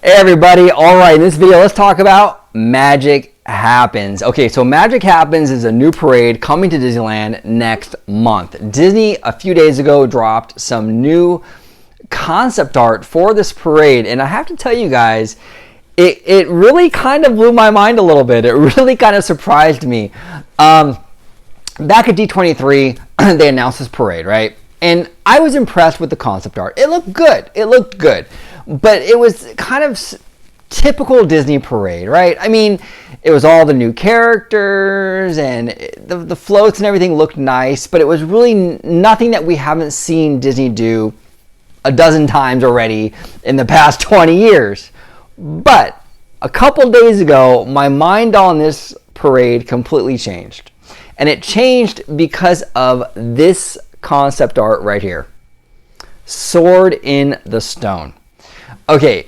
Hey everybody, alright, in this video let's talk about Magic Happens. Okay, so Magic Happens is a new parade coming to Disneyland next month. Disney a few days ago dropped some new concept art for this parade, and I have to tell you guys, it really kind of blew my mind a little bit. It really kind of surprised me. Back at D23, they announced this parade, right? And I was impressed with the concept art. It looked good. It looked good. But it was kind of typical Disney parade, right? I mean, it was all the new characters and the floats and everything looked nice, but it was really nothing that we haven't seen Disney do a dozen times already in the past 20 years. But a couple days ago, my mind on this parade completely changed. And it changed because of this concept art right here. Sword in the Stone. Okay,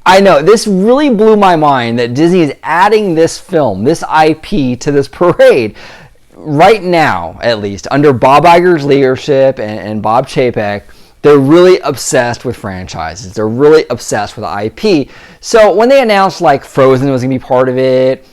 I know, this really blew my mind that Disney is adding this film, this IP, to this parade. Right now, at least, under Bob Iger's leadership and Bob Chapek, they're really obsessed with franchises. They're really obsessed with IP. So when they announced like Frozen was going to be part of it,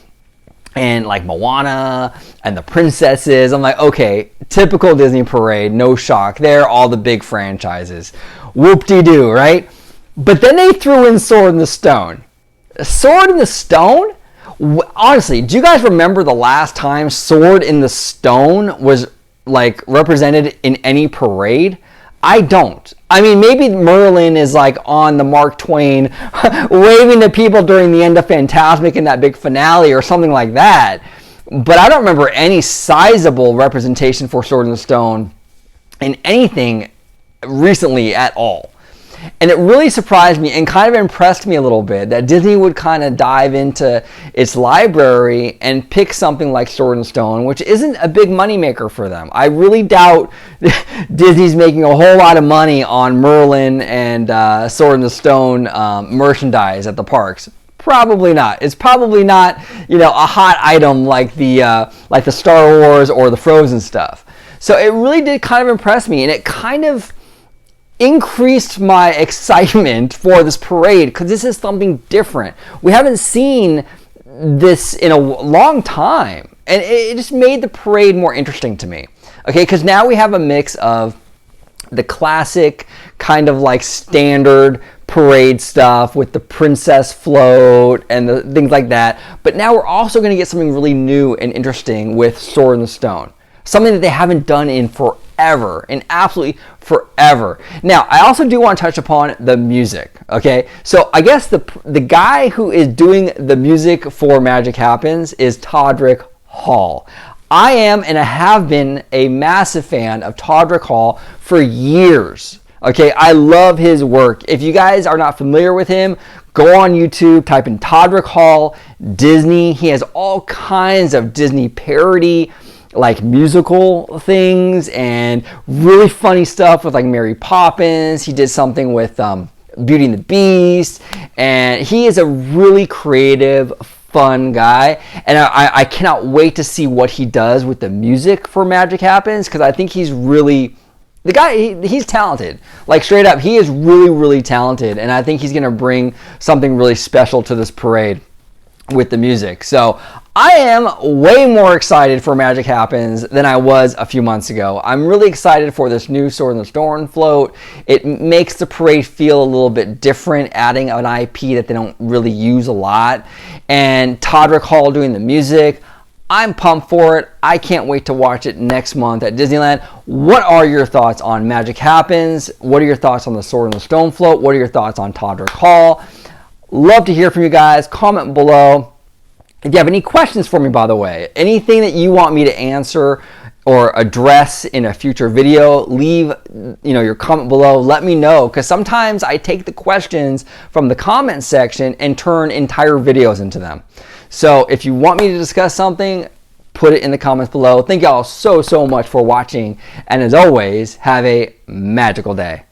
and like Moana and the princesses, I'm like, okay, typical Disney parade, no shock there, all the big franchises. Whoop-de-doo, right? But then they threw in Sword in the Stone. Sword in the Stone? Honestly, do you guys remember the last time Sword in the Stone was like represented in any parade? I don't. I mean, maybe Merlin is like on the Mark Twain waving to people during the end of Fantasmic in that big finale or something like that. But I don't remember any sizable representation for Sword in the Stone in anything recently at all. And it really surprised me and kind of impressed me a little bit that Disney would kind of dive into its library and pick something like Sword in the Stone, which isn't a big moneymaker for them. I really doubt Disney's making a whole lot of money on Merlin and Sword in the Stone merchandise at the parks. Probably not. It's probably not, a hot item like the Star Wars or the Frozen stuff. So it really did kind of impress me, and it kind of increased my excitement for this parade because this is something different. We haven't seen this in a long time, and it just made the parade more interesting to me. Okay, because now we have a mix of the classic kind of like standard parade stuff with the princess float and the things like that, but now we're also going to get something really new and interesting with Sword in the Stone. Something that they haven't done in forever, in absolutely forever. Now, I also do want to touch upon the music, okay? So I guess the guy who is doing the music for Magic Happens is Todrick Hall. I am and I have been a massive fan of Todrick Hall for years. Okay, I love his work. If you guys are not familiar with him, go on YouTube, type in Todrick Hall Disney. He has all kinds of Disney parody like musical things and really funny stuff with like Mary Poppins. He did something with Beauty and the Beast, and he is a really creative, fun guy, and I cannot wait to see what he does with the music for Magic Happens, because I think he's really the guy. He's talented, like straight up. He is really, really talented, and I think he's gonna bring something really special to this parade with the music. So I am way more excited for Magic Happens than I was a few months ago. I'm really excited for this new Sword in the Stone float. It makes the parade feel a little bit different, adding an IP that they don't really use a lot. And Todrick Hall doing the music. I'm pumped for it. I can't wait to watch it next month at Disneyland. What are your thoughts on Magic Happens? What are your thoughts on the Sword in the Stone float? What are your thoughts on Todrick Hall? Love to hear from you guys. Comment below. If you have any questions for me, by the way, anything that you want me to answer or address in a future video, leave your comment below. Let me know, because sometimes I take the questions from the comment section and turn entire videos into them. So if you want me to discuss something, put it in the comments below. Thank y'all so much for watching, and as always, have a magical day.